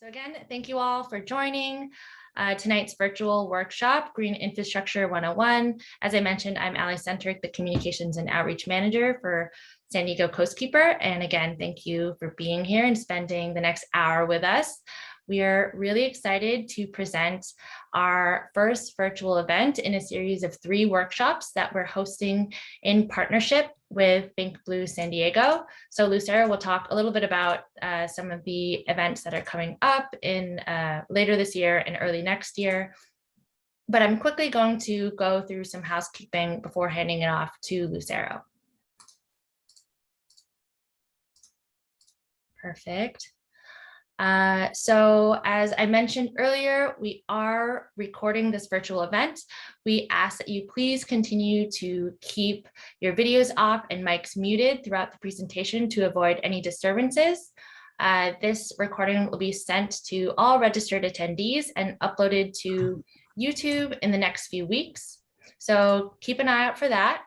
So again, thank you all for joining tonight's virtual workshop, Green Infrastructure 101. As I mentioned, I'm Allie Centric, the Communications and Outreach Manager for San Diego Coastkeeper. And again, thank you for being here and spending the next hour with us. We are really excited to present our first virtual event in a series of 3 workshops that we're hosting in partnership with Think Blue San Diego. So Lucero will talk a little bit about some of the events that are coming up in later this year and early next year. But I'm quickly going to go through some housekeeping before handing it off to Lucero. Perfect. So as I mentioned earlier, we are recording this virtual event. We ask that you please continue to keep your videos off and mics muted throughout the presentation to avoid any disturbances. This recording will be sent to all registered attendees and uploaded to YouTube in the next few weeks. So keep an eye out for that.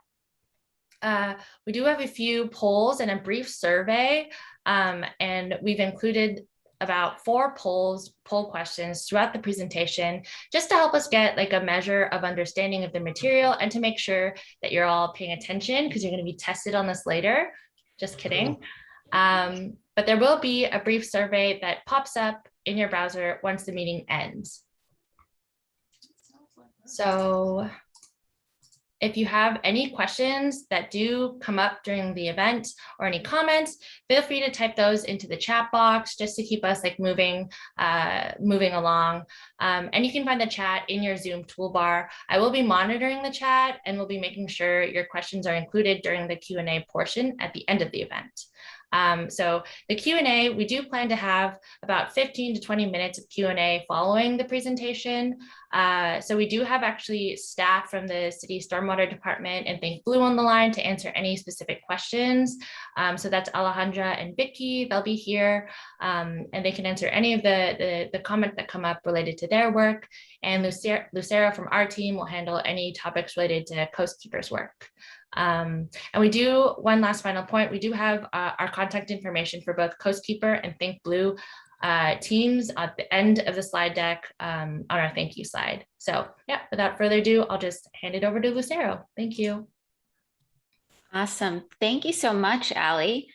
We do have a few polls and a brief survey, and we've included about 4 poll questions throughout the presentation, just to help us get like a measure of understanding of the material and to make sure that you're all paying attention because you're going to be tested on this later. Just kidding. But there will be a brief survey that pops up in your browser once the meeting ends. So if you have any questions that do come up during the event or any comments, feel free to type those into the chat box just to keep us like moving along. And you can find the chat in your Zoom toolbar. I will be monitoring the chat and we'll be making sure your questions are included during the Q&A portion at the end of the event. So the Q&A, we do plan to have about 15 to 20 minutes of Q&A following the presentation. So we do have actually staff from the city stormwater department and Think Blue on the line to answer any specific questions. So that's Alejandra and Vicky, they'll be here and they can answer any of the comments that come up related to their work. And Lucero from our team will handle any topics related to Coastkeeper's work. And we do, one last final point, we do have our contact information for both Coastkeeper and Think Blue teams at the end of the slide deck on our thank you slide. So yeah, without further ado, I'll just hand it over to Lucero. Thank you. Awesome. Thank you so much, Allie.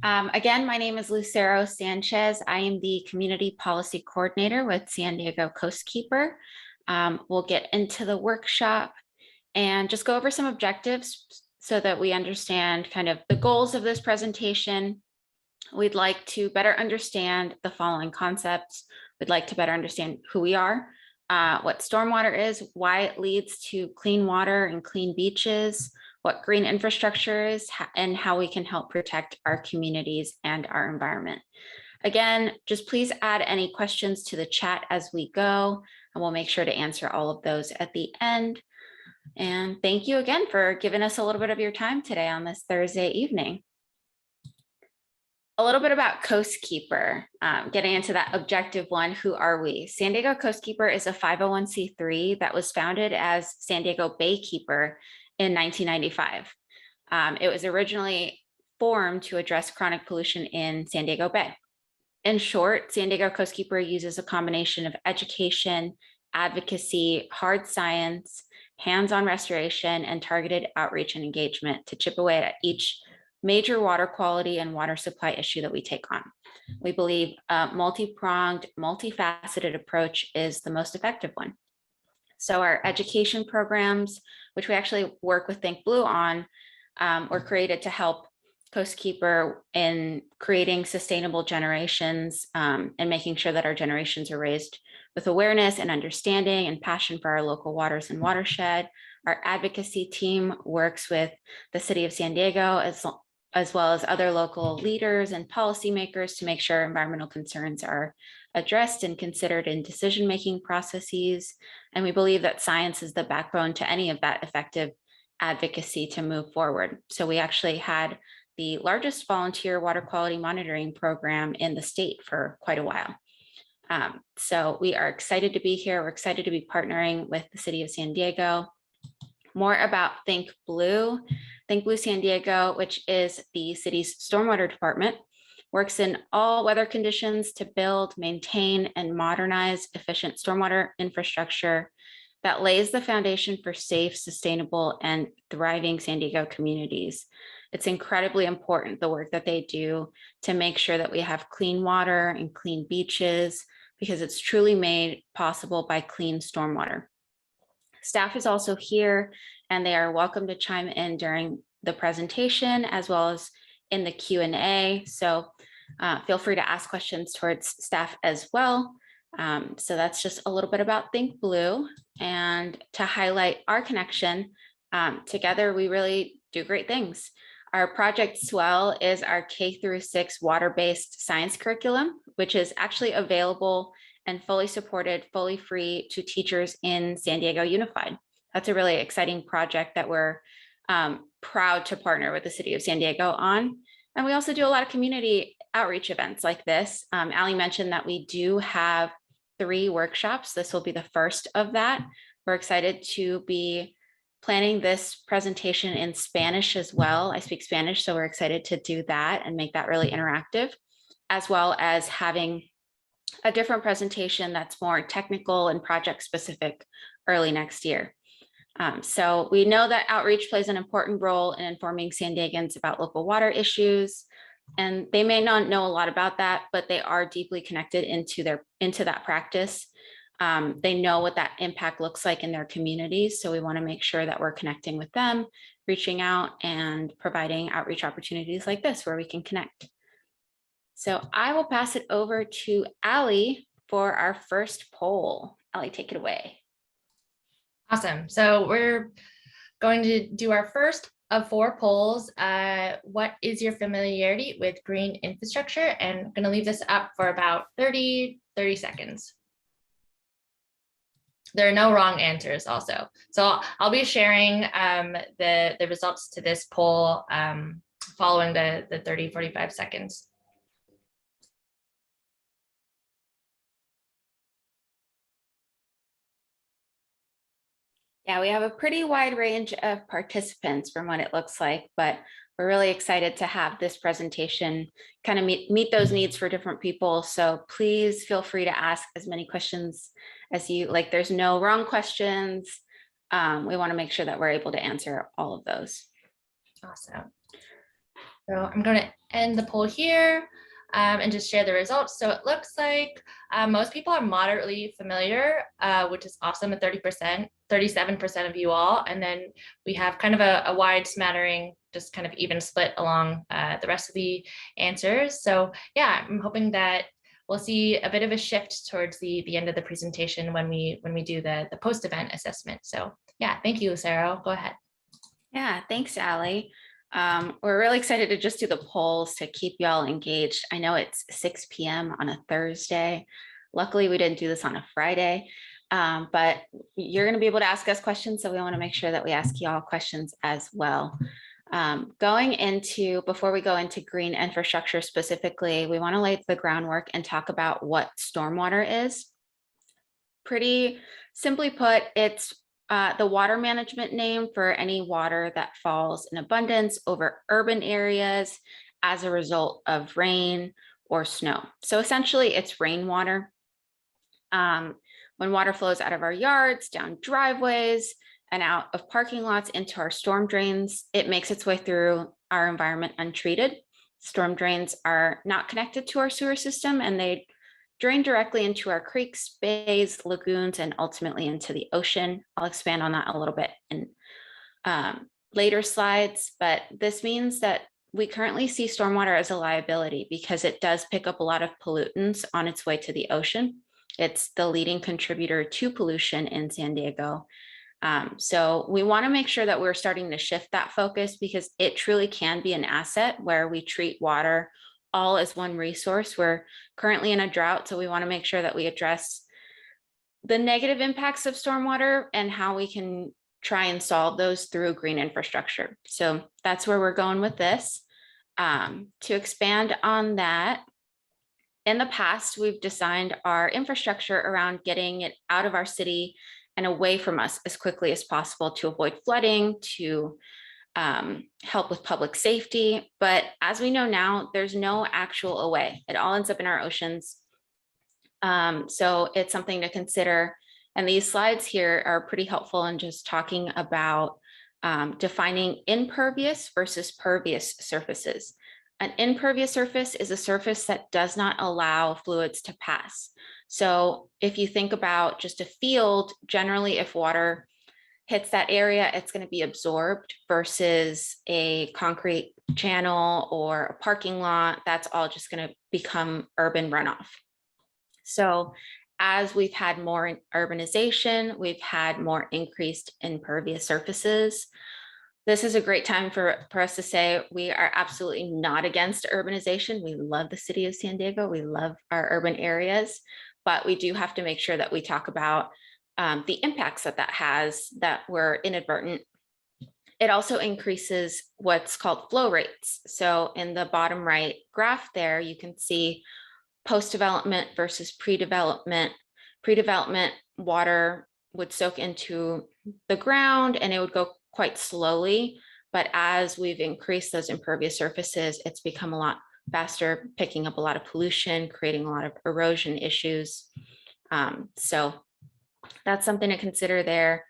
Again, my name is Lucero Sanchez. I am the Community Policy Coordinator with San Diego Coastkeeper. We'll get into the workshop and just go over some objectives so that we understand kind of the goals of this presentation. We'd like to better understand the following concepts. We'd like to better understand who we are, what stormwater is, why it leads to clean water and clean beaches, what green infrastructure is, and how we can help protect our communities and our environment. Again, just please add any questions to the chat as we go, and we'll make sure to answer all of those at the end. And thank you again for giving us a little bit of your time today on this Thursday evening. A little bit about Coastkeeper, getting into that objective one, who are we? San Diego Coastkeeper is a 501c3 that was founded as San Diego Baykeeper in 1995. It was originally formed to address chronic pollution in San Diego Bay. In short, San Diego Coastkeeper uses a combination of education, advocacy, hard science, hands-on restoration, and targeted outreach and engagement to chip away at each major water quality and water supply issue that we take on. We believe a multi-pronged, multifaceted approach is the most effective one. So our education programs, which we actually work with Think Blue on, were created to help Coastkeeper in creating sustainable generations and making sure that our generations are raised with awareness and understanding and passion for our local waters and watershed. Our advocacy team works with the city of San Diego as well as other local leaders and policymakers to make sure environmental concerns are addressed and considered in decision-making processes. And we believe that science is the backbone to any of that effective advocacy to move forward. So we actually had the largest volunteer water quality monitoring program in the state for quite a while. So we are excited to be here. We're excited to be partnering with the city of San Diego. More about Think Blue San Diego, which is the city's stormwater department, works in all weather conditions to build, maintain, and modernize efficient stormwater infrastructure that lays the foundation for safe, sustainable, and thriving San Diego communities. It's incredibly important, the work that they do, to make sure that we have clean water and clean beaches, because it's truly made possible by clean stormwater. Staff is also here, and they are welcome to chime in during the presentation as well as in the Q&A. So feel free to ask questions towards staff as well. So that's just a little bit about Think Blue. And to highlight our connection, together we really do great things. Our Project Swell is our K-6 water-based science curriculum, which is actually available and fully supported, fully free to teachers in San Diego Unified. That's a really exciting project that we're proud to partner with the city of San Diego on. And we also do a lot of community outreach events like this. Ali mentioned that we do have 3 workshops. This will be the first of that. We're excited to be planning this presentation in Spanish as well. I speak Spanish, so we're excited to do that and make that really interactive, as well as having a different presentation that's more technical and project specific early next year. So we know that outreach plays an important role in informing San Diegans about local water issues, and they may not know a lot about that, but they are deeply connected into that practice. They know what that impact looks like in their communities. So we want to make sure that we're connecting with them, reaching out and providing outreach opportunities like this where we can connect. So I will pass it over to Ali for our first poll. Ali, take it away. Awesome. So we're going to do our first of 4 polls. What is your familiarity with green infrastructure? And I'm going to leave this up for about 30 seconds. There are no wrong answers also. So I'll be sharing the results to this poll following the 45 seconds. Yeah, we have a pretty wide range of participants from what it looks like, but we're really excited to have this presentation kind of meet those needs for different people. So please feel free to ask as many questions as you like. There's no wrong questions. We want to make sure that we're able to answer all of those. Awesome. So I'm going to end the poll here and just share the results. So it looks like most people are moderately familiar, which is awesome at 30%, 37% of you all. And then we have kind of a wide smattering, just kind of even split along the rest of the answers. So yeah, I'm hoping that we'll see a bit of a shift towards the end of the presentation when we do the post-event assessment. So yeah, thank you, Lucero. Go ahead. Yeah, thanks, Ali. We're really excited to just do the polls to keep y'all engaged. I know it's 6 p.m. on a Thursday. Luckily, we didn't do this on a Friday, but you're going to be able to ask us questions. So we want to make sure that we ask y'all questions as well. Before we go into green infrastructure specifically, we want to lay the groundwork and talk about what stormwater is. Pretty simply put, it's the water management name for any water that falls in abundance over urban areas as a result of rain or snow. So essentially it's rainwater. When water flows out of our yards, down driveways, and out of parking lots into our storm drains, it makes its way through our environment untreated. Storm drains are not connected to our sewer system, and they drain directly into our creeks, bays, lagoons, and ultimately into the ocean. I'll expand on that a little bit in later slides, but this means that we currently see stormwater as a liability because it does pick up a lot of pollutants on its way to the ocean. It's the leading contributor to pollution in San Diego. So we want to make sure that we're starting to shift that focus because it truly can be an asset where we treat water all as one resource. We're currently in a drought, so we want to make sure that we address the negative impacts of stormwater and how we can try and solve those through green infrastructure. So that's where we're going with this. To expand on that, in the past, we've designed our infrastructure around getting it out of our city and away from us as quickly as possible to avoid flooding, to help with public safety. But as we know now, there's no actual away. It all ends up in our oceans. So it's something to consider. And these slides here are pretty helpful in just talking about defining impervious versus pervious surfaces. An impervious surface is a surface that does not allow fluids to pass. So if you think about just a field, generally if water hits that area, it's going to be absorbed versus a concrete channel or a parking lot. That's all just going to become urban runoff. So as we've had more urbanization, we've had more increased impervious surfaces. This is a great time for us to say we are absolutely not against urbanization. We love the city of San Diego. We love our urban areas, but we do have to make sure that we talk about the impacts that that has that were inadvertent. It also increases what's called flow rates. So in the bottom right graph there, you can see post-development versus pre-development. Pre-development water would soak into the ground and it would go quite slowly. But as we've increased those impervious surfaces, it's become a lot faster, picking up a lot of pollution, creating a lot of erosion issues. So that's something to consider there.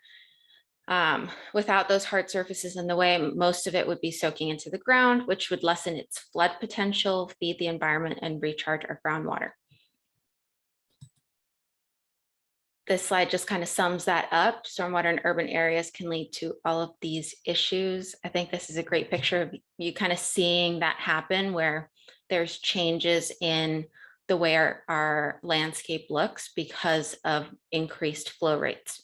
Without those hard surfaces in the way, most of it would be soaking into the ground, which would lessen its flood potential, feed the environment, and recharge our groundwater. This slide just kind of sums that up. Stormwater in urban areas can lead to all of these issues. I think this is a great picture of you kind of seeing that happen where there's changes in the way our landscape looks because of increased flow rates.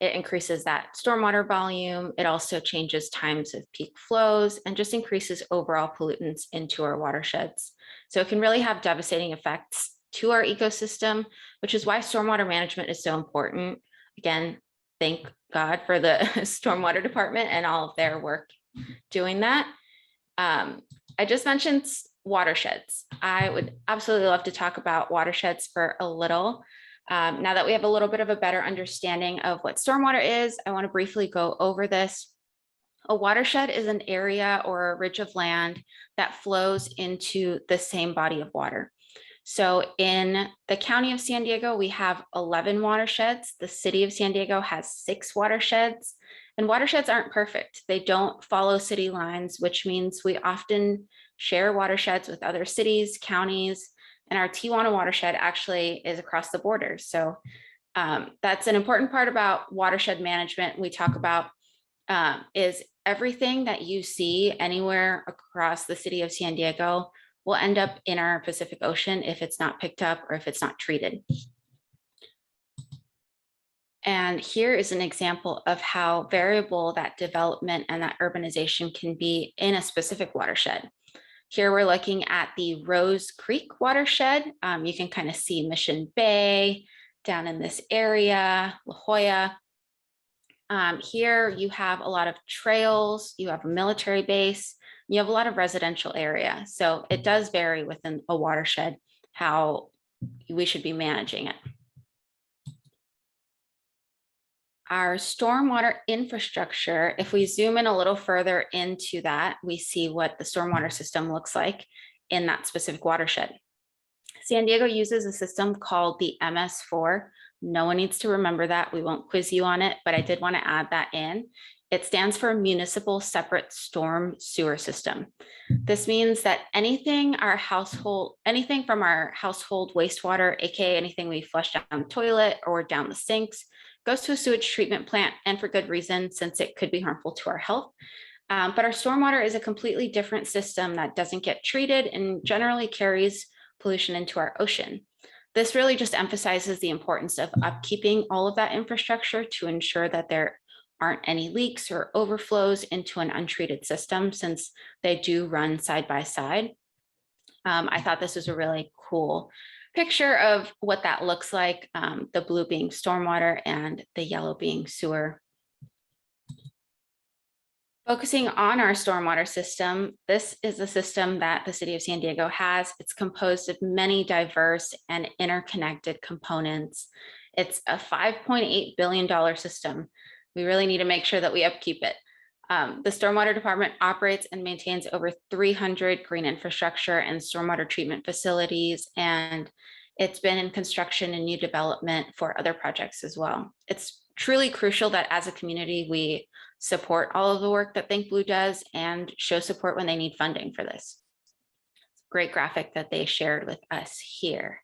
It increases that stormwater volume. It also changes times of peak flows and just increases overall pollutants into our watersheds. So it can really have devastating effects to our ecosystem, which is why stormwater management is so important. Again, thank God for the stormwater department and all of their work doing that. I just mentioned watersheds. I would absolutely love to talk about watersheds for a little. Now that we have a little bit of a better understanding of what stormwater is, I want to briefly go over this. A watershed is an area or a ridge of land that flows into the same body of water. So in the county of San Diego, we have 11 watersheds. The city of San Diego has 6 watersheds, and watersheds aren't perfect. They don't follow city lines, which means we often share watersheds with other cities, counties, and our Tijuana watershed actually is across the border. So that's an important part about watershed management we talk about is everything that you see anywhere across the city of San Diego will end up in our Pacific Ocean if it's not picked up or if it's not treated. And here is an example of how variable that development and that urbanization can be in a specific watershed. Here we're looking at the Rose Creek watershed. You can kind of see Mission Bay down in this area, La Jolla. Here you have a lot of trails, you have a military base, you have a lot of residential area. So it does vary within a watershed how we should be managing it. Our stormwater infrastructure, if we zoom in a little further into that, we see what the stormwater system looks like in that specific watershed. San Diego uses a system called the MS4. No one needs to remember that. We won't quiz you on it, but I did want to add that in. It stands for Municipal Separate Storm Sewer System. This means that anything from our household wastewater, aka anything we flush down the toilet or down the sinks, goes to a sewage treatment plant, and for good reason, since it could be harmful to our health. But our stormwater is a completely different system that doesn't get treated and generally carries pollution into our ocean. This really just emphasizes the importance of upkeeping all of that infrastructure to ensure that there aren't any leaks or overflows into an untreated system, since they do run side by side. I thought this was a really cool picture of what that looks like, the blue being stormwater and the yellow being sewer. Focusing on our stormwater system, this is the system that the city of San Diego has. It's composed of many diverse and interconnected components. It's a $5.8 billion system. We really need to make sure that we upkeep it. The Stormwater Department operates and maintains over 300 green infrastructure and stormwater treatment facilities, and it's been in construction and new development for other projects as well. It's truly crucial that as a community, we support all of the work that Think Blue does and show support when they need funding for this. Great graphic that they shared with us here.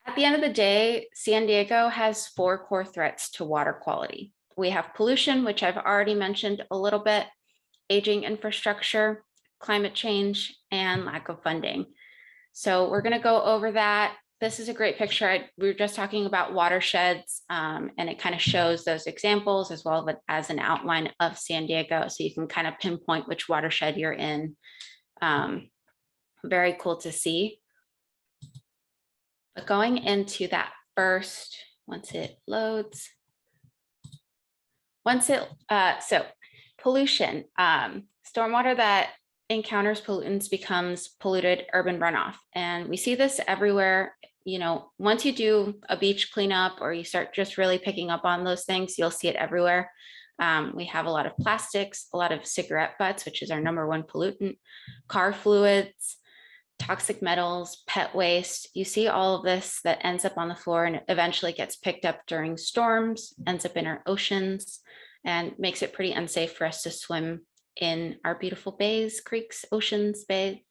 At the end of the day, San Diego has 4 core threats to water quality. We have pollution, which I've already mentioned a little bit, aging infrastructure, climate change, and lack of funding. So we're going to go over that. This is a great picture. We were just talking about watersheds, and it kind of shows those examples as well as an outline of San Diego. So you can kind of pinpoint which watershed you're in. Very cool to see. But going into that first, once it loads, so pollution, stormwater that encounters pollutants becomes polluted urban runoff. And we see this everywhere. You know, once you do a beach cleanup or you start just really picking up on those things, you'll see it everywhere. We have a lot of plastics, a lot of cigarette butts, which is our #1 pollutant, car fluids, toxic metals, pet waste. You see all of this that ends up on the floor and eventually gets picked up during storms, ends up in our oceans, and makes it pretty unsafe for us to swim in our beautiful bays, creeks, oceans, bay.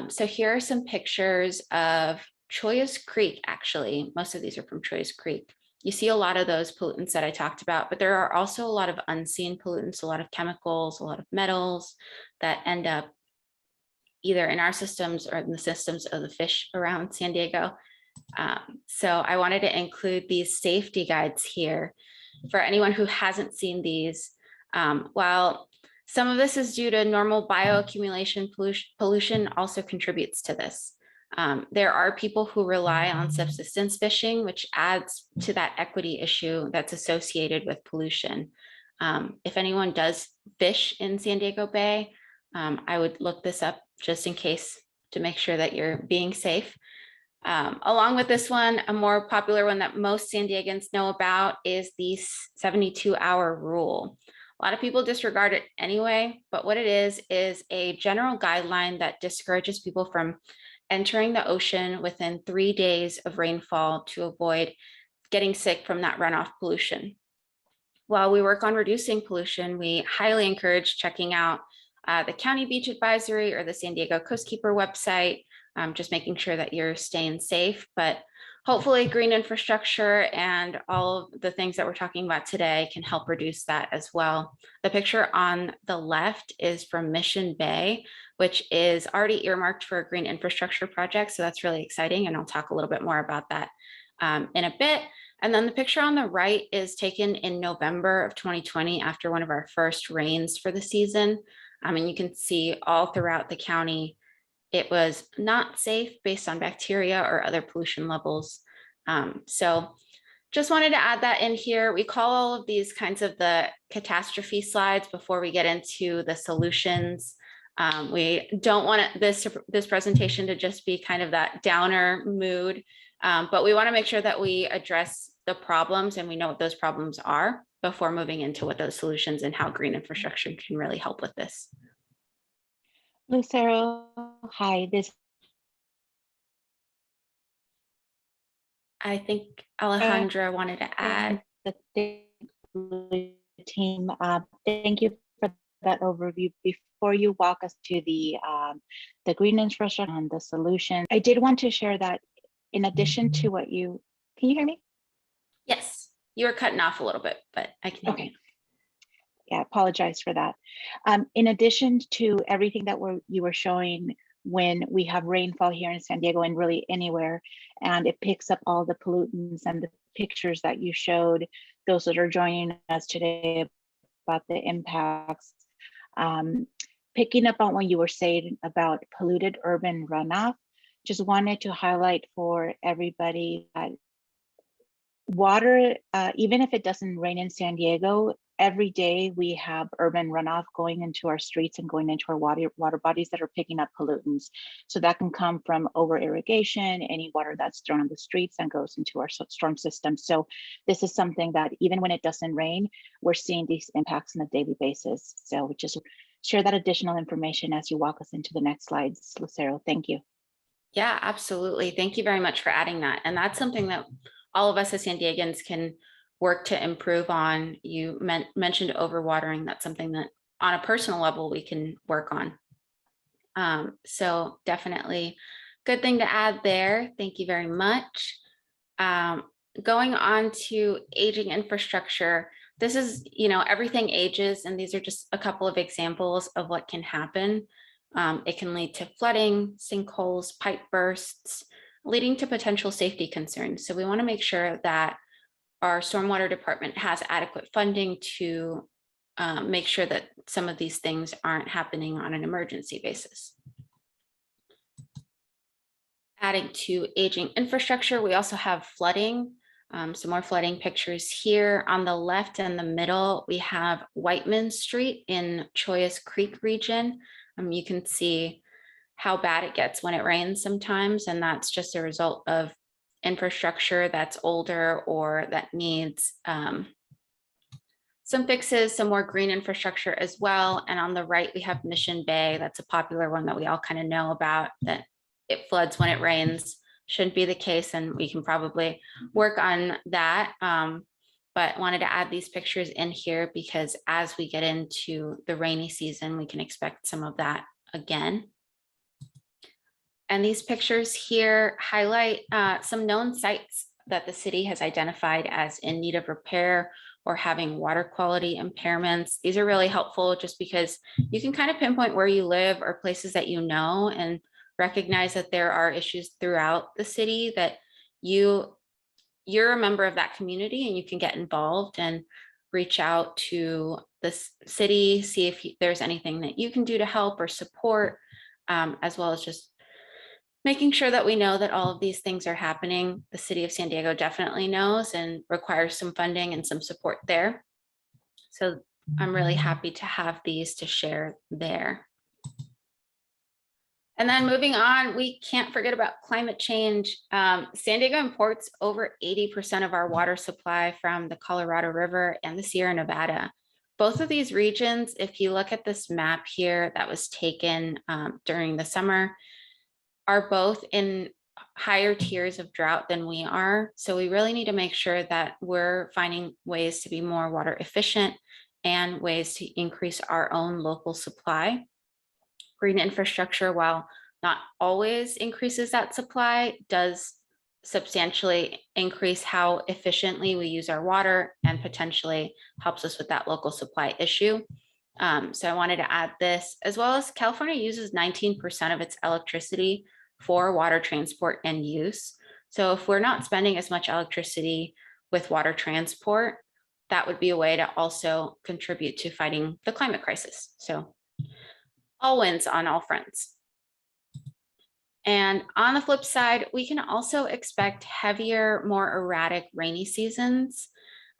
So here are some pictures of Choyas Creek. Actually, most of these are from Choyas Creek. You see a lot of those pollutants that I talked about, but there are also a lot of unseen pollutants, a lot of chemicals, a lot of metals that end up either in our systems or in the systems of the fish around San Diego. So I wanted to include these safety guides here for anyone who hasn't seen these. While some of this is due to normal bioaccumulation, pollution also contributes to this. There are people who rely on subsistence fishing, which adds to that equity issue that's associated with pollution. If anyone does fish in San Diego Bay, I would look this up just in case to make sure that you're being safe. Along with this one, a more popular one that most San Diegans know about is the 72-hour rule. A lot of people disregard it anyway, but what it is a general guideline that discourages people from entering the ocean within 3 days of rainfall to avoid getting sick from that runoff pollution. While we work on reducing pollution, we highly encourage checking out the County Beach Advisory or the San Diego Coastkeeper website, just making sure that you're staying safe. But hopefully green infrastructure and all of the things that we're talking about today can help reduce that as well. The picture on the left is from Mission Bay, which is already earmarked for a green infrastructure project. So that's really exciting. And I'll talk a little bit more about that in a bit. And then the picture on the right is taken in November of 2020 after one of our first rains for the season. And you can see all throughout the county, it was not safe based on bacteria or other pollution levels. So just wanted to add that in here. We call all of these kinds of the catastrophe slides before we get into the solutions. We don't want this presentation to just be kind of that downer mood, but we want to make sure that we address the problems and we know what those problems are before moving into what those solutions and how green infrastructure can really help with this. Lucero, hi. I think Alejandra wanted to add. The team, thank you for that overview. Before you walk us to the green infrastructure and the solution, I did want to share that in addition to what can you hear me? Yes, you were cutting off a little bit, but I can hear you. Yeah, apologize for that. In addition to everything that you were showing when we have rainfall here in San Diego and really anywhere, and it picks up all the pollutants and the pictures that you showed, those that are joining us today about the impacts, picking up on what you were saying about polluted urban runoff, just wanted to highlight for everybody that water, even if it doesn't rain in San Diego, every day we have urban runoff going into our streets and going into our water bodies that are picking up pollutants. So that can come from over irrigation, any water that's thrown on the streets and goes into our storm system. So this is something that even when it doesn't rain, we're seeing these impacts on a daily basis. So we just share that additional information as you walk us into the next slides, Lucero. Thank you. Yeah, absolutely. Thank you very much for adding that. And that's something that all of us as San Diegans can work to improve on. You mentioned overwatering. That's something that on a personal level we can work on. So definitely good thing to add there. Thank you very much. Going on to aging infrastructure. This is, everything ages, and these are just a couple of examples of what can happen. It can lead to flooding, sinkholes, pipe bursts, leading to potential safety concerns. So we want to make sure that our stormwater department has adequate funding to make sure that some of these things aren't happening on an emergency basis. Adding to aging infrastructure, we also have flooding. Some more flooding pictures here. On the left and the middle, we have Whiteman Street in Chollas Creek region. You can see how bad it gets when it rains sometimes, and that's just a result of infrastructure that's older or that needs some fixes, some more green infrastructure as well. And on the right, we have Mission Bay. That's a popular one that we all kind of know about, that it floods when it rains. Shouldn't be the case, and we can probably work on that. But wanted to add these pictures in here because as we get into the rainy season, we can expect some of that again. And these pictures here highlight some known sites that the city has identified as in need of repair or having water quality impairments. These are really helpful just because you can kind of pinpoint where you live or places that you know and recognize that there are issues throughout the city that you're a member of that community, and you can get involved and reach out to the city, see if there's anything that you can do to help or support, as well as just making sure that we know that all of these things are happening. The city of San Diego definitely knows and requires some funding and some support there. So I'm really happy to have these to share there. And then moving on, we can't forget about climate change. San Diego imports over 80% of our water supply from the Colorado River and the Sierra Nevada. Both of these regions, if you look at this map here that was taken during the summer, are both in higher tiers of drought than we are. So we really need to make sure that we're finding ways to be more water efficient and ways to increase our own local supply. Green infrastructure, while not always increases that supply, does substantially increase how efficiently we use our water and potentially helps us with that local supply issue. So I wanted to add this, as well as California uses 19% of its electricity for water transport and use. So if we're not spending as much electricity with water transport, that would be a way to also contribute to fighting the climate crisis. So all wins on all fronts. And on the flip side, we can also expect heavier, more erratic rainy seasons,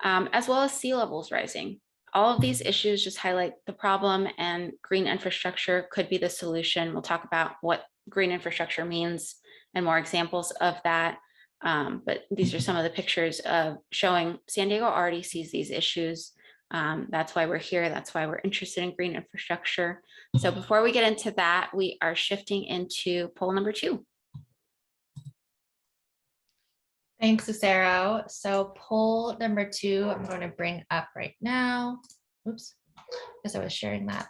as well as sea levels rising. All of these issues just highlight the problem, and green infrastructure could be the solution. We'll talk about what green infrastructure means and more examples of that. But these are some of the pictures of showing San Diego already sees these issues. That's why we're here. That's why we're interested in green infrastructure. So before we get into that, we are shifting into poll number 2. Thanks, Lucero. So poll number 2, I'm going to bring up right now. Oops, because I was sharing that.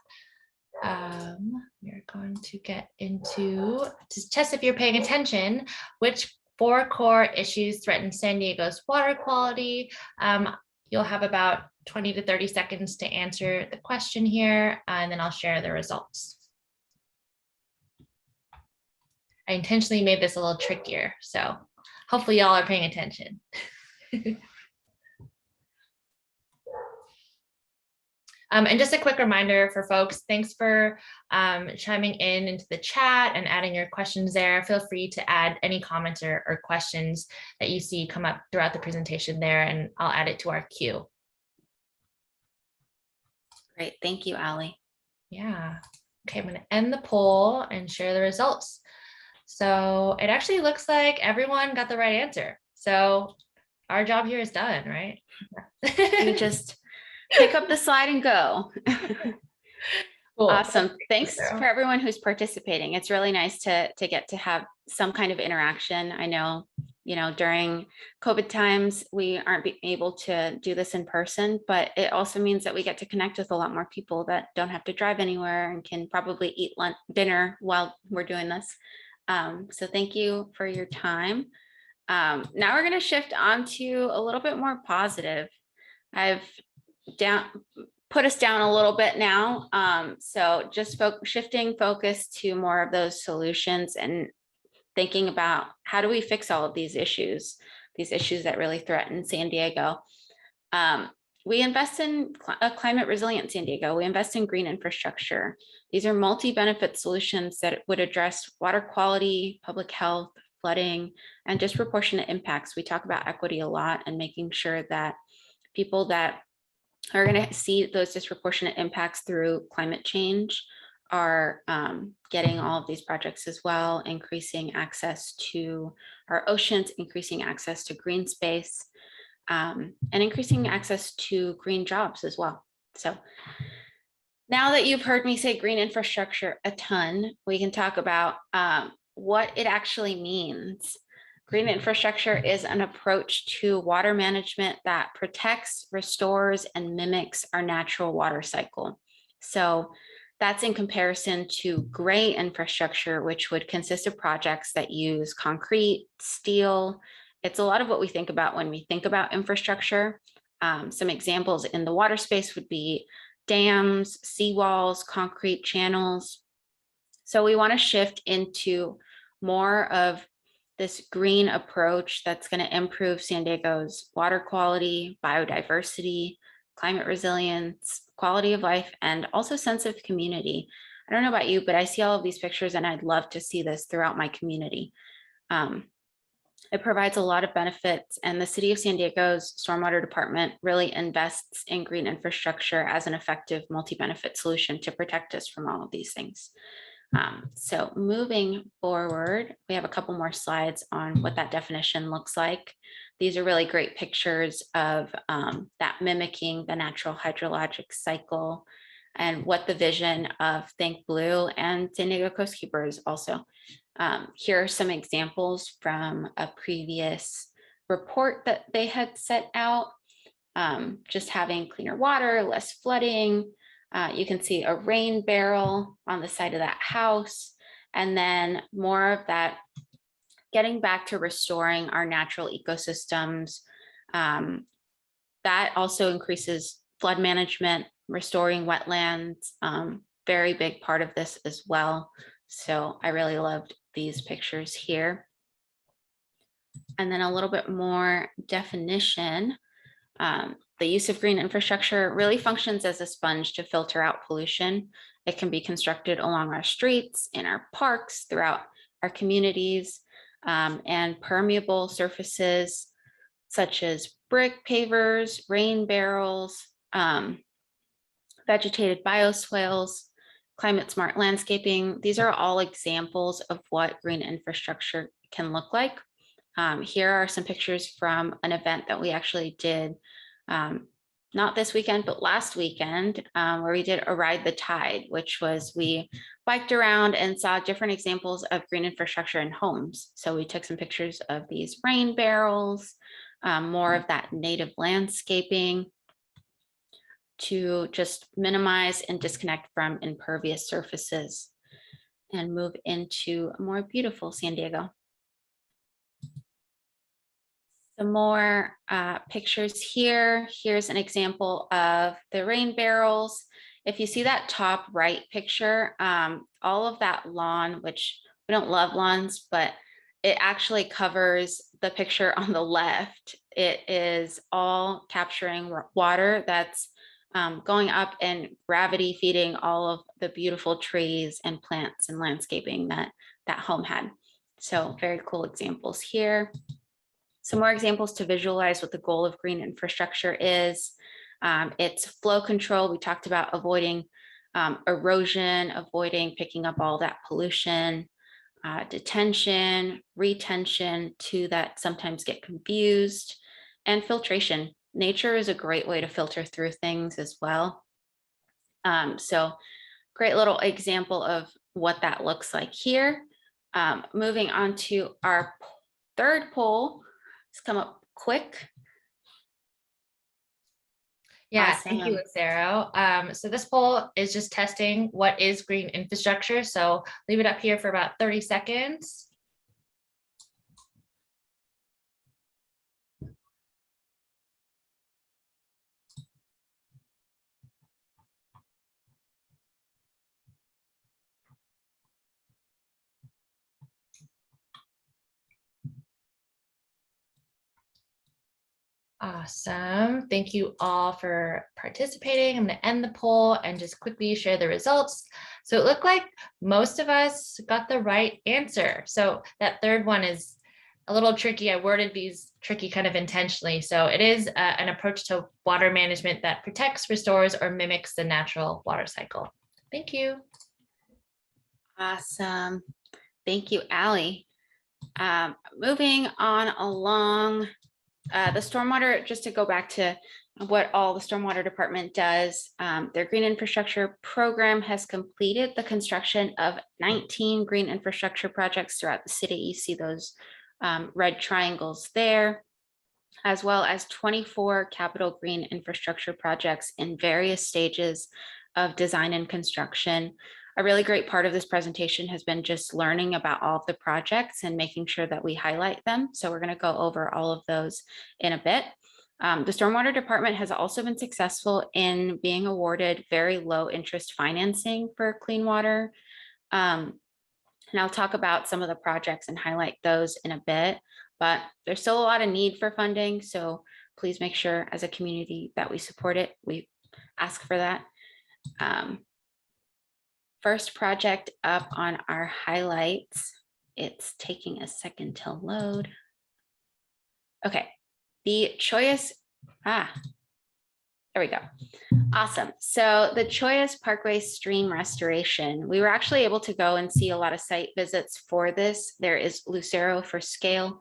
We're going to get into, to test if you're paying attention, which 4 core issues threaten San Diego's water quality. You'll have about 20 to 30 seconds to answer the question here, and then I'll share the results. I intentionally made this a little trickier, so hopefully y'all are paying attention. And just a quick reminder for folks, thanks for chiming in into the chat and adding your questions there. Feel free to add any comments or questions that you see come up throughout the presentation there, and I'll add it to our queue. Great. Thank you, Allie. Yeah. Okay, I'm going to end the poll and share the results. So it actually looks like everyone got the right answer. So our job here is done, right? You just pick up the slide and go. Cool. Awesome. Thanks Sarah. for everyone who's participating. It's really nice to get to have some kind of interaction. I know, during COVID times, we aren't able to do this in person, but it also means that we get to connect with a lot more people that don't have to drive anywhere and can probably eat dinner while we're doing this. So thank you for your time. Now we're going to shift on to a little bit more positive. I've put us down a little bit now. So just shifting focus to more of those solutions and thinking about how do we fix all of these issues that really threaten San Diego. We invest in a climate resilient San Diego. We invest in green infrastructure. These are multi-benefit solutions that would address water quality, public health, flooding, and disproportionate impacts. We talk about equity a lot and making sure that people that are going to see those disproportionate impacts through climate change are getting all of these projects as well, increasing access to our oceans, increasing access to green space, and increasing access to green jobs as well. So now that you've heard me say green infrastructure a ton, we can talk about what it actually means. Green infrastructure is an approach to water management that protects, restores, and mimics our natural water cycle. So that's in comparison to gray infrastructure, which would consist of projects that use concrete, steel. It's a lot of what we think about when we think about infrastructure. Some examples in the water space would be dams, seawalls, concrete channels. So we want to shift into more of this green approach that's going to improve San Diego's water quality, biodiversity, climate resilience, quality of life, and also sense of community. I don't know about you, but I see all of these pictures and I'd love to see this throughout my community. It provides a lot of benefits, and the City of San Diego's Stormwater Department really invests in green infrastructure as an effective multi-benefit solution to protect us from all of these things. So moving forward, we have a couple more slides on what that definition looks like. These are really great pictures of that mimicking the natural hydrologic cycle and what the vision of Think Blue and San Diego Coastkeeper is also. Here are some examples from a previous report that they had set out, just having cleaner water, less flooding. You can see a rain barrel on the side of that house, and then more of that getting back to restoring our natural ecosystems. That also increases flood management, restoring wetlands, very big part of this as well. So I really loved these pictures here. And then a little bit more definition. The use of green infrastructure really functions as a sponge to filter out pollution. It can be constructed along our streets, in our parks, throughout our communities, and permeable surfaces such as brick pavers, rain barrels, vegetated bioswales, climate smart landscaping. These are all examples of what green infrastructure can look like. Here are some pictures from an event that we actually did, not this weekend, but last weekend, where we did a Ride the Tide, which was we biked around and saw different examples of green infrastructure in homes. So we took some pictures of these rain barrels, more of that native landscaping to just minimize and disconnect from impervious surfaces and move into a more beautiful San Diego. Some more pictures here. Here's an example of the rain barrels. If you see that top right picture, all of that lawn, which we don't love lawns, but it actually covers the picture on the left. It is all capturing water that's going up and gravity feeding all of the beautiful trees and plants and landscaping that that home had. So very cool examples here. Some more examples to visualize what the goal of green infrastructure is. It's flow control. We talked about avoiding erosion, avoiding picking up all that pollution, detention, retention, two that sometimes get confused, and filtration. Nature is a great way to filter through things as well. So great little example of what that looks like here. Moving on to our third poll. Let's come up quick. Yeah, thank you, Awesome. Lucero. So this poll is just testing what is green infrastructure. So leave it up here for about 30 seconds. Awesome. Thank you all for participating. I'm going to end the poll and just quickly share the results. So it looked like most of us got the right answer. So that third one is a little tricky. I worded these tricky kind of intentionally. So it is an approach to water management that protects, restores, or mimics the natural water cycle. Thank you. Awesome. Thank you, Allie. Moving on along, the stormwater, just to go back to what all the stormwater department does, their green infrastructure program has completed the construction of 19 green infrastructure projects throughout the city. You see those red triangles there, as well as 24 capital green infrastructure projects in various stages of design and construction. A really great part of this presentation has been just learning about all of the projects and making sure that we highlight them. So we're going to go over all of those in a bit. The Stormwater Department has also been successful in being awarded very low interest financing for clean water. And I'll talk about some of the projects and highlight those in a bit, but there's still a lot of need for funding. So please make sure as a community that we support it. We ask for that. First project up on our highlights. It's taking a second to load. Okay, the Choyas, there we go. Awesome. So the Choyas Parkway stream restoration, we were actually able to go and see a lot of site visits for this. There is Lucero for scale.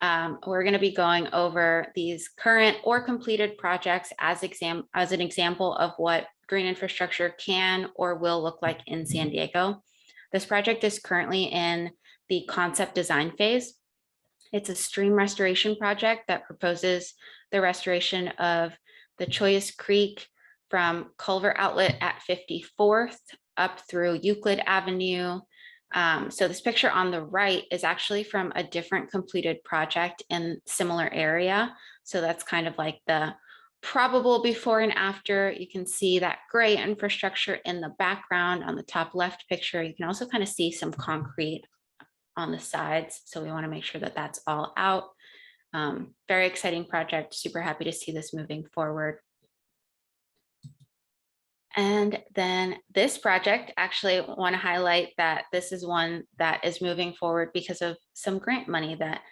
We're going to be going over these current or completed projects as an example of what green infrastructure can or will look like in San Diego. This project is currently in the concept design phase. It's a stream restoration project that proposes the restoration of the Choyas Creek from Culver Outlet at 54th up through Euclid Avenue. So this picture on the right is actually from a different completed project in similar area. So that's kind of like the probable before and after. You can see that gray infrastructure in the background on the top left picture. You can also kind of see some concrete on the sides. So we want to make sure that that's all out. Very exciting project. Super happy to see this moving forward. And then this project, actually want to highlight that this is one that is moving forward because of some grant money that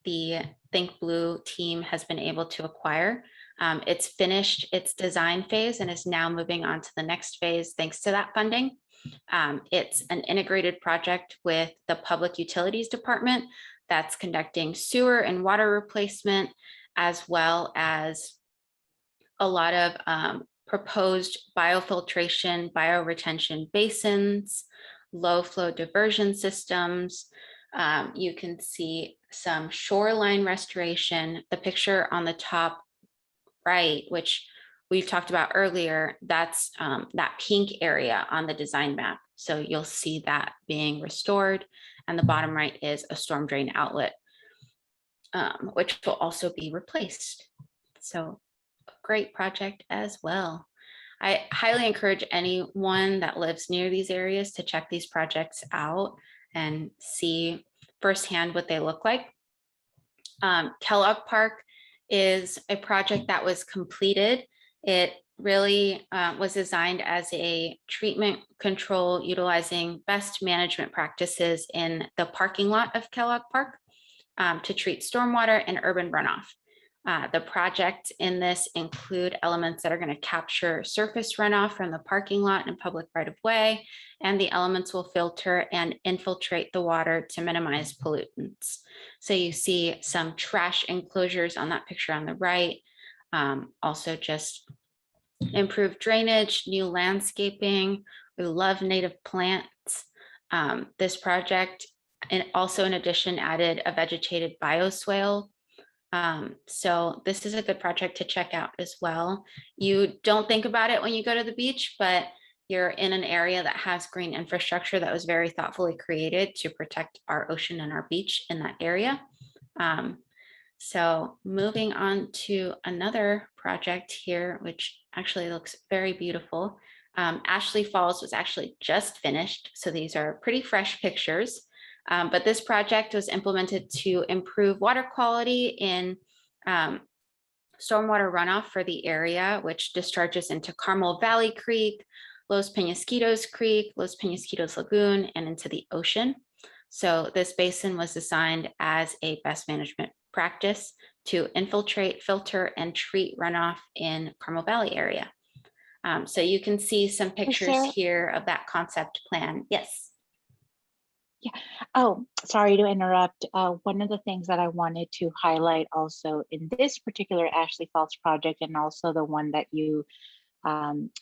the Think Blue team has been able to acquire. It's finished its design phase and is now moving on to the next phase thanks to that funding. It's an integrated project with the Public Utilities Department that's conducting sewer and water replacement, as well as a lot of proposed biofiltration, bioretention basins, low flow diversion systems. You can see some shoreline restoration. The picture on the top right, which we've talked about earlier, that's that pink area on the design map. So you'll see that being restored. And the bottom right is a storm drain outlet, which will also be replaced. So a great project as well. I highly encourage anyone that lives near these areas to check these projects out and see firsthand what they look like. Kellogg Park is a project that was completed. It really was designed as a treatment control utilizing best management practices in the parking lot of Kellogg Park to treat stormwater and urban runoff. The project in this include elements that are going to capture surface runoff from the parking lot and public right of way, and the elements will filter and infiltrate the water to minimize pollutants. So you see some trash enclosures on that picture on the right. Also just improved drainage, new landscaping. We love native plants. This project, and also in addition, added a vegetated bioswale. So this is a good project to check out as well. You don't think about it when you go to the beach, but you're in an area that has green infrastructure that was very thoughtfully created to protect our ocean and our beach in that area. So moving on to another project here, which actually looks very beautiful. Ashley Falls was actually just finished. So these are pretty fresh pictures. But this project was implemented to improve water quality in stormwater runoff for the area, which discharges into Carmel Valley Creek, Los Penasquitos Creek, Los Penasquitos Lagoon, and into the ocean. So this basin was designed as a best management practice to infiltrate, filter, and treat runoff in Carmel Valley area. So you can see some pictures Sarah? here of that concept plan. Yes. Yeah. Oh, sorry to interrupt. One of the things that I wanted to highlight also in this particular Ashley Falls project, and also the one that you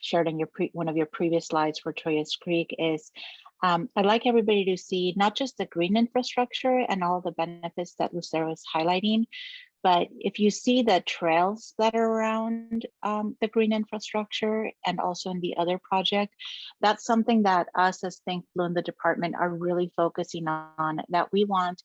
shared in your one of your previous slides for Troyes Creek, is I'd like everybody to see not just the green infrastructure and all the benefits that Lucero is highlighting, but if you see the trails that are around the green infrastructure and also in the other project, that's something that us as Think Blue in the department are really focusing on, that we want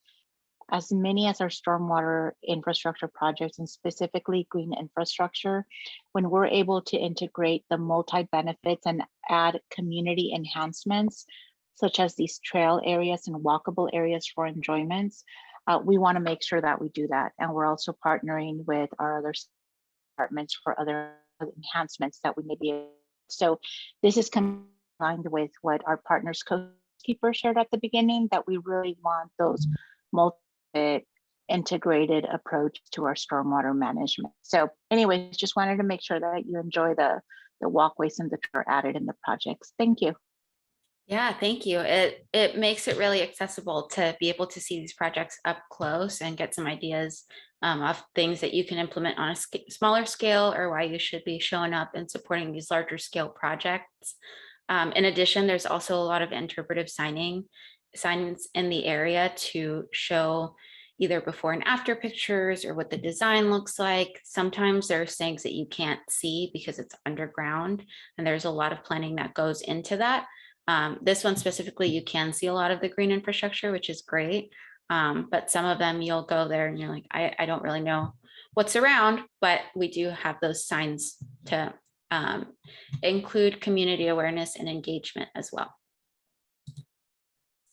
as many as our stormwater infrastructure projects, and specifically green infrastructure, when we're able to integrate the multi-benefits and add community enhancements, such as these trail areas and walkable areas for enjoyments, we want to make sure that we do that. And we're also partnering with our other departments for other enhancements that we may be able. So this is combined with what our partners Coastkeeper shared at the beginning, that we really want those multi-integrated approach to our stormwater management. So anyways, just wanted to make sure that you enjoy the walkways and the are added in the projects. Thank you. Yeah, thank you. It makes it really accessible to be able to see these projects up close and get some ideas of things that you can implement on a smaller scale, or why you should be showing up and supporting these larger scale projects. In addition, there's also a lot of interpretive signs in the area to show either before and after pictures or what the design looks like. Sometimes there's things that you can't see because it's underground, and there's a lot of planning that goes into that. This one specifically, you can see a lot of the green infrastructure, which is great. But some of them you'll go there and you're like, I don't really know what's around, but we do have those signs to include community awareness and engagement as well.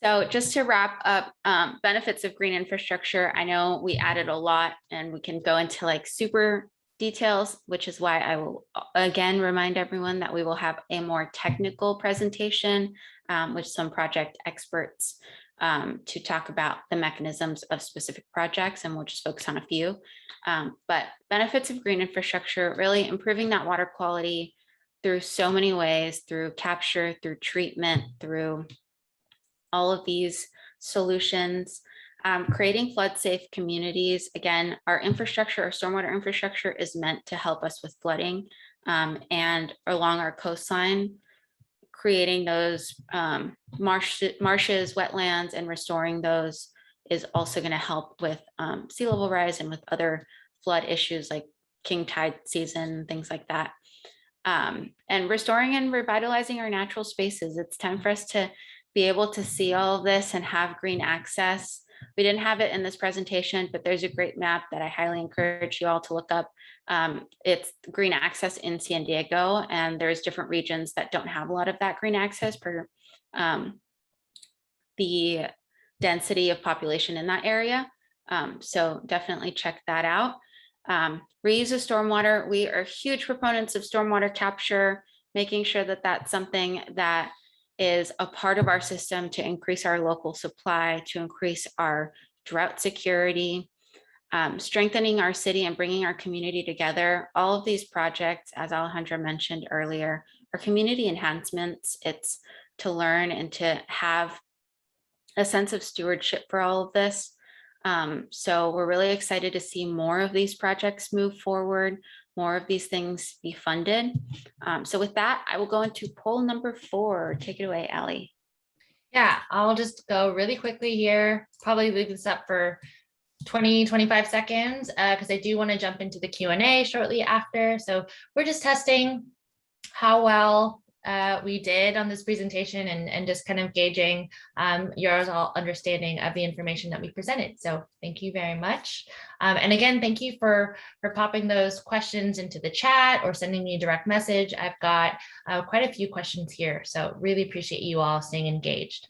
So just to wrap up, benefits of green infrastructure, I know we added a lot and we can go into like super details, which is why I will again remind everyone that we will have a more technical presentation with some project experts to talk about the mechanisms of specific projects, and we'll just focus on a few. But benefits of green infrastructure, really improving that water quality through so many ways, through capture, through treatment, through all of these solutions. Creating flood safe communities. Again, our infrastructure, our stormwater infrastructure is meant to help us with flooding, and along our coastline, creating those marshes, wetlands, and restoring those is also going to help with sea level rise and with other flood issues like king tide season, things like that. And restoring and revitalizing our natural spaces. It's time for us to be able to see all of this and have green access. We didn't have it in this presentation, but there's a great map that I highly encourage you all to look up. It's green access in San Diego, and there's different regions that don't have a lot of that green access per the density of population in that area. So definitely check that out. Reuse of stormwater. We are huge proponents of stormwater capture, making sure that that's something that is a part of our system to increase our local supply, to increase our drought security. strengthening our city and bringing our community together. All of these projects, as Alejandra mentioned earlier, are community enhancements. It's to learn and to have a sense of stewardship for all of this. So we're really excited to see more of these projects move forward, more of these things be funded. So with that, I will go into poll number 4. Take it away, Allie. Yeah, I'll just go really quickly here, probably leave this up for 20-25 seconds because I do want to jump into the Q&A shortly after. So we're just testing how well we did on this presentation and just kind of gauging your all understanding of the information that we presented. So thank you very much. And again, thank you for popping those questions into the chat or sending me a direct message. I've got quite a few questions here, so really appreciate you all staying engaged.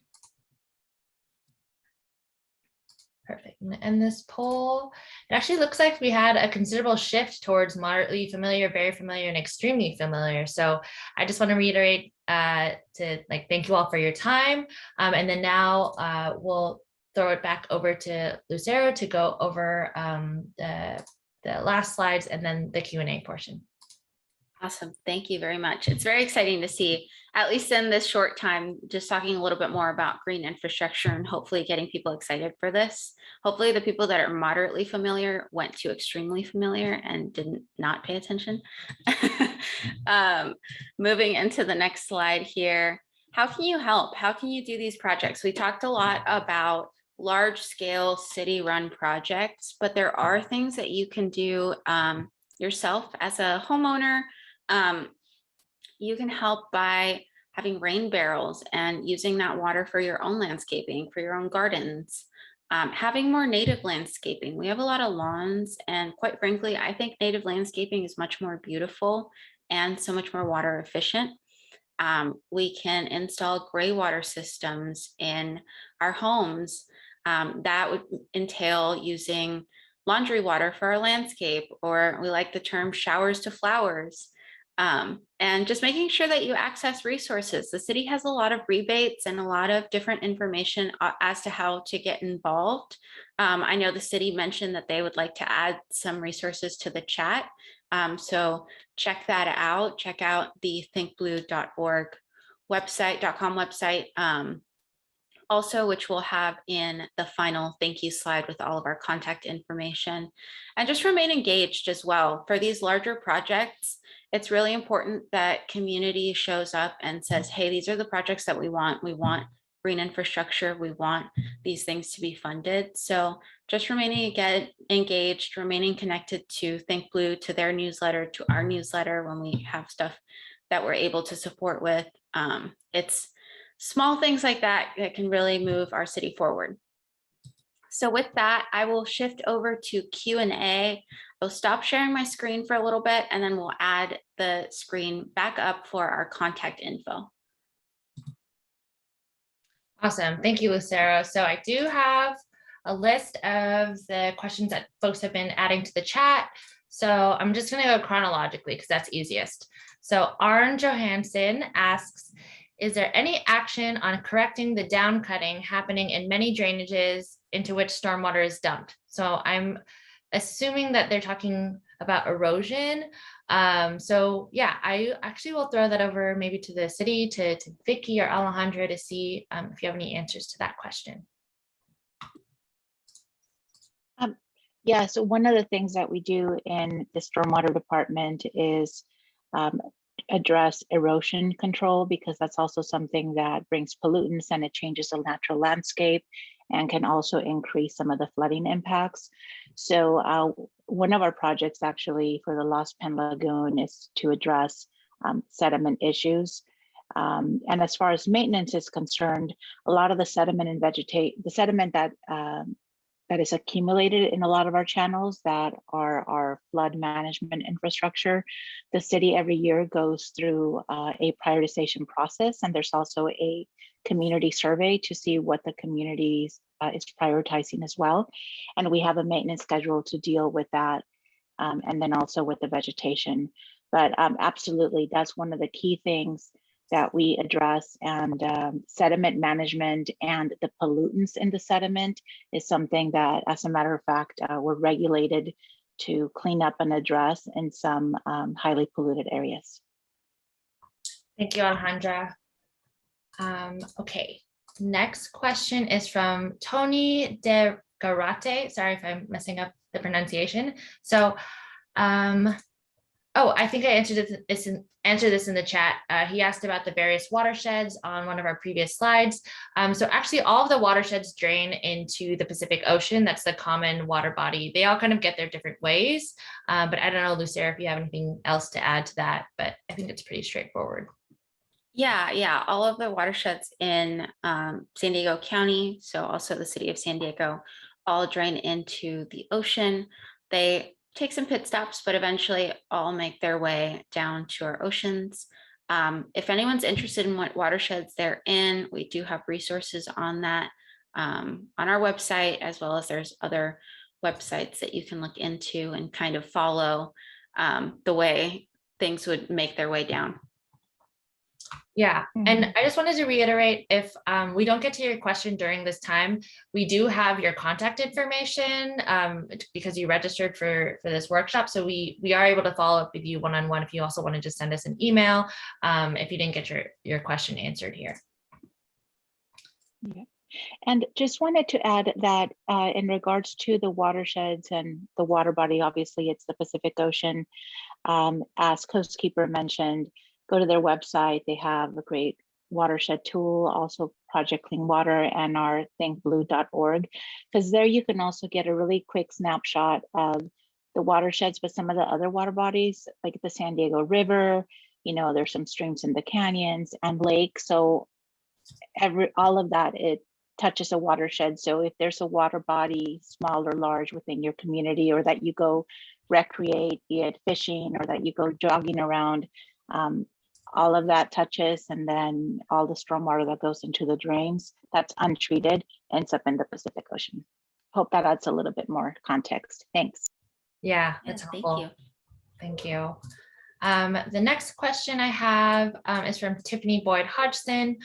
Perfect. And this poll, it actually looks like we had a considerable shift towards moderately familiar, very familiar, and extremely familiar. So I just want to reiterate to thank you all for your time. And then now we'll throw it back over to Lucero to go over the last slides and then the Q&A portion. Awesome. Thank you very much. It's very exciting to see, at least in this short time, just talking a little bit more about green infrastructure and hopefully getting people excited for this. Hopefully the people that are moderately familiar went to extremely familiar and didn't not pay attention. Moving into the next slide here. How can you help? How can you do these projects? We talked a lot about large scale city run projects, but there are things that you can do yourself as a homeowner. You can help by having rain barrels and using that water for your own landscaping, for your own gardens, having more native landscaping. We have a lot of lawns, and quite frankly, I think native landscaping is much more beautiful and so much more water efficient. We can install gray water systems in our homes. That would entail using laundry water for our landscape, or we like the term showers to flowers. And just making sure that you access resources. The city has a lot of rebates and a lot of different information as to how to get involved. I know the city mentioned that they would like to add some resources to the chat. So check that out. Check out the thinkblue.org website, also, which we'll have in the final thank you slide with all of our contact information. And just remain engaged as well. For these larger projects, it's really important that community shows up and says, hey, these are the projects that we want. We want green infrastructure. We want these things to be funded. So just remaining engaged, remaining connected to Think Blue, to their newsletter, to our newsletter when we have stuff that we're able to support with. It's small things like that that can really move our city forward. So with that, I will shift over to Q&A. I'll stop sharing my screen for a little bit, and then we'll add the screen back up for our contact info. Awesome. Thank you, Lucero. So I do have a list of the questions that folks have been adding to the chat. So I'm just going to go chronologically because that's easiest. So Arn Johansson asks, is there any action on correcting the down cutting happening in many drainages into which stormwater is dumped? So I'm assuming that they're talking about erosion. So yeah, I actually will throw that over maybe to the city, to Vicky or Alejandra to see if you have any answers to that question. Yeah, so one of the things that we do in the stormwater department is address erosion control, because that's also something that brings pollutants and it changes the natural landscape and can also increase some of the flooding impacts. So one of our projects actually for the Lost Pen Lagoon is to address sediment issues. And as far as maintenance is concerned, a lot of the sediment and the sediment that is accumulated in a lot of our channels that are our flood management infrastructure. The city every year goes through a prioritization process, and there's also a community survey to see what the community is prioritizing as well. And we have a maintenance schedule to deal with that, and then also with the vegetation. But absolutely, that's one of the key things that we address, and sediment management and the pollutants in the sediment is something that, as a matter of fact, we're regulated to clean up and address in some highly polluted areas. Thank you, Alejandra. Okay, next question is from Tony De Garate. Sorry if I'm messing up the pronunciation. So, oh, I think I answered this in the chat. He asked about the various watersheds on one of our previous slides. So actually all of the watersheds drain into the Pacific Ocean. That's the common water body. They all kind of get their different ways. But I don't know, Lucero, if you have anything else to add to that, but I think it's pretty straightforward. Yeah. All of the watersheds in San Diego County, so also the city of San Diego, all drain into the ocean. They take some pit stops, but eventually all make their way down to our oceans. If anyone's interested in what watersheds they're in, we do have resources on that on our website, as well as there's other websites that you can look into and kind of follow the way things would make their way down. Yeah, and I just wanted to reiterate, if we don't get to your question during this time, we do have your contact information because you registered for this workshop. So we are able to follow up with you one-on-one if you also want to just send us an email if you didn't get your question answered here. Yeah. And just wanted to add that in regards to the watersheds and the water body, obviously it's the Pacific Ocean, as Coastkeeper mentioned, go to their website. They have a great watershed tool, also Project Clean Water, and our thinkblue.org, because there you can also get a really quick snapshot of the watersheds, but some of the other water bodies, like the San Diego River, there's some streams in the canyons and lakes. So all of that, it touches a watershed. So if there's a water body, small or large, within your community, or that you go recreate, be it fishing or that you go jogging around, all of that touches, and then all the stormwater that goes into the drains that's untreated ends up in the Pacific Ocean. Hope that adds a little bit more context. Thanks. Yeah, that's helpful. Thank you. Thank you. The next question I have is from Tiffany Boyd Hodgson.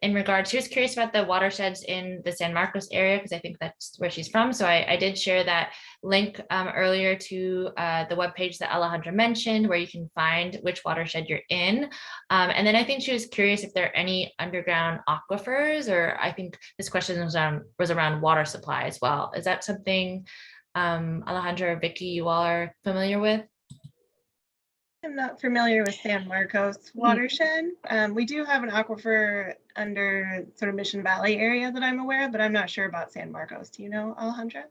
In regards, she was curious about the watersheds in the San Marcos area, because I think that's where she's from. So I did share that link earlier to the webpage that Alejandra mentioned, where you can find which watershed you're in. And then I think she was curious if there are any underground aquifers, or I think this question was around water supply as well. Is that something, Alejandra or Vicky, you all are familiar with? I'm not familiar with San Marcos watershed. We do have an aquifer under sort of Mission Valley area that I'm aware of, but I'm not sure about San Marcos. Do you know, Alejandra?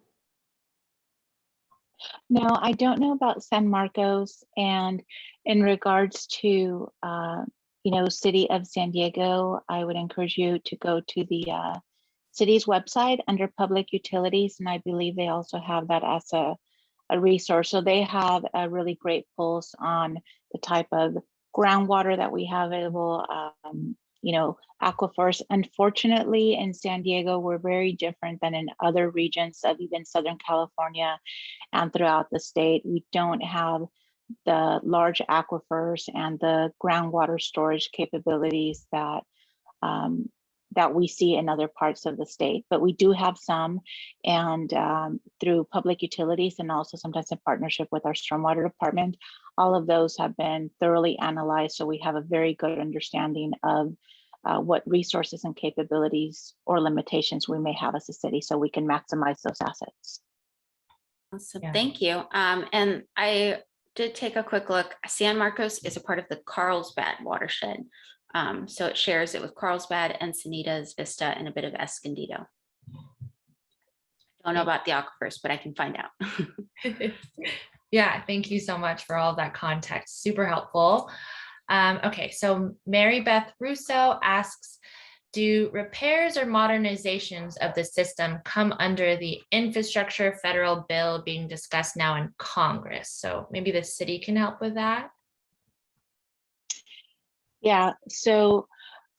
No, I don't know about San Marcos. And in regards to, city of San Diego, I would encourage you to go to the city's website under public utilities. And I believe they also have that as a resource. So they have a really great pulse on the type of groundwater that we have available, aquifers. Unfortunately, in San Diego, we're very different than in other regions of even Southern California and throughout the state. We don't have the large aquifers and the groundwater storage capabilities that that we see in other parts of the state, but we do have some, and through public utilities and also sometimes in partnership with our stormwater department, all of those have been thoroughly analyzed. So we have a very good understanding of what resources and capabilities or limitations we may have as a city, so we can maximize those assets. Awesome, Yeah. thank you. And I did take a quick look. San Marcos is a part of the Carlsbad watershed. So it shares it with Carlsbad, Encinitas, Vista, and a bit of Escondido. Don't know about the aquifers, but I can find out. Yeah, thank you so much for all of that context. Super helpful. Okay, so Mary Beth Russo asks, do repairs or modernizations of the system come under the infrastructure federal bill being discussed now in Congress? So maybe the city can help with that. Yeah, so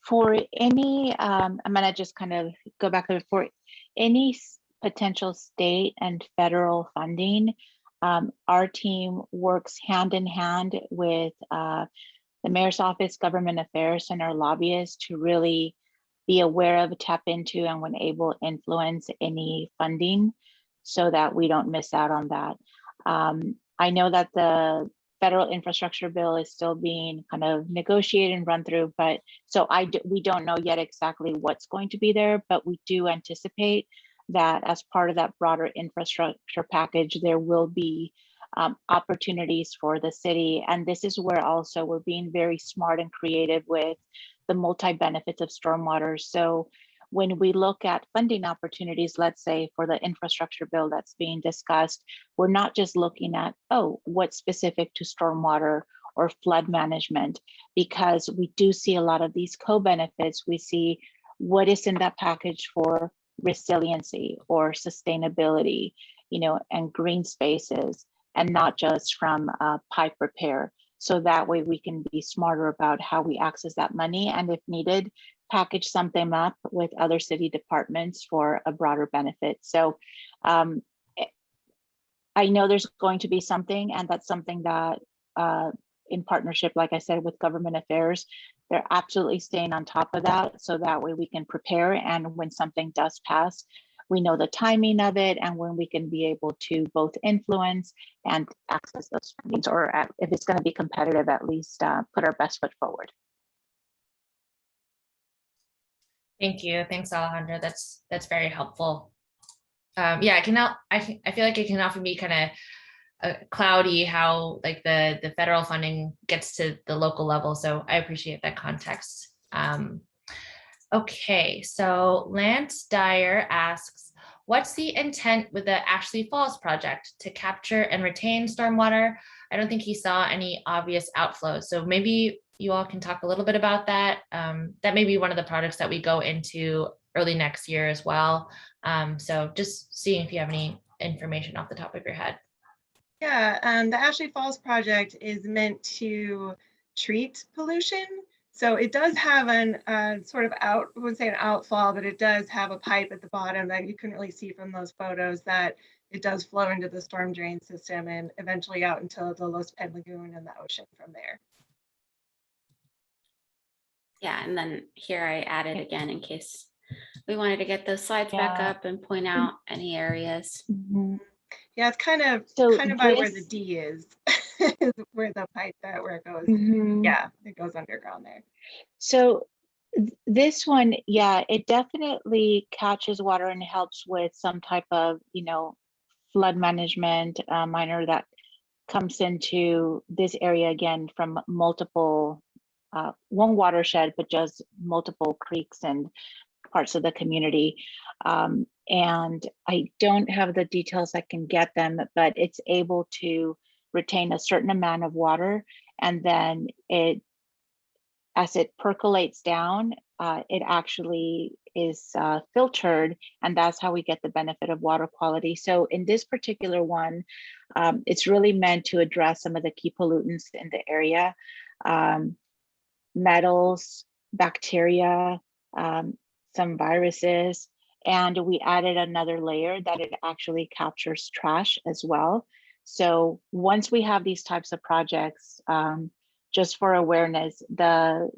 for any, I'm gonna just kind of go back there, for any potential state and federal funding, our team works hand in hand with the mayor's office, government affairs, and our lobbyists to really be aware of, tap into, and when able, influence any funding so that we don't miss out on that. I know that the federal infrastructure bill is still being kind of negotiated and run through, but so we don't know yet exactly what's going to be there, but we do anticipate that as part of that broader infrastructure package, there will be opportunities for the city. And this is where also we're being very smart and creative with the multi-benefits of stormwater. So when we look at funding opportunities, let's say for the infrastructure bill that's being discussed, we're not just looking at, oh, what's specific to stormwater or flood management, because we do see a lot of these co-benefits. We see what is in that package for resiliency or sustainability, and green spaces, and not just from pipe repair. So that way we can be smarter about how we access that money, and if needed, package something up with other city departments for a broader benefit. So I know there's going to be something, and that's something that in partnership, like I said, with government affairs, they're absolutely staying on top of that. So that way we can prepare, and when something does pass, we know the timing of it, and when we can be able to both influence and access those fundings, or if it's going to be competitive, at least put our best foot forward. Thank you. Thanks, Alejandra. That's very helpful. Yeah, I feel like it can often be kind of cloudy how like the federal funding gets to the local level. So I appreciate that context. Okay, so Lance Dyer asks, what's the intent with the Ashley Falls project to capture and retain stormwater? I don't think he saw any obvious outflows. So maybe you all can talk a little bit about that. That may be one of the projects that we go into early next year as well. So just seeing if you have any information off the top of your head. Yeah, the Ashley Falls project is meant to treat pollution. So it does have an sort of I wouldn't say an outfall, but it does have a pipe at the bottom that you couldn't really see from those photos, that it does flow into the storm drain system and eventually out into the Los Pen Lagoon and the ocean from there. Yeah, and then here I added again in case we wanted to get those slides back up and point out any areas. Mm-hmm. Yeah, it's kind of by where the D is, is where the pipe where it goes. Mm-hmm. Yeah, it goes underground there. So this one, yeah, it definitely catches water and helps with some type of, flood management minor that comes into this area again from multiple, one watershed, but just multiple creeks and parts of the community. And I don't have the details, I can get them, but it's able to retain a certain amount of water, and then as it percolates down, it actually is filtered, and that's how we get the benefit of water quality. So in this particular one, it's really meant to address some of the key pollutants in the area, metals, bacteria, some viruses, and we added another layer that it actually captures trash as well. So once we have these types of projects, just for awareness, the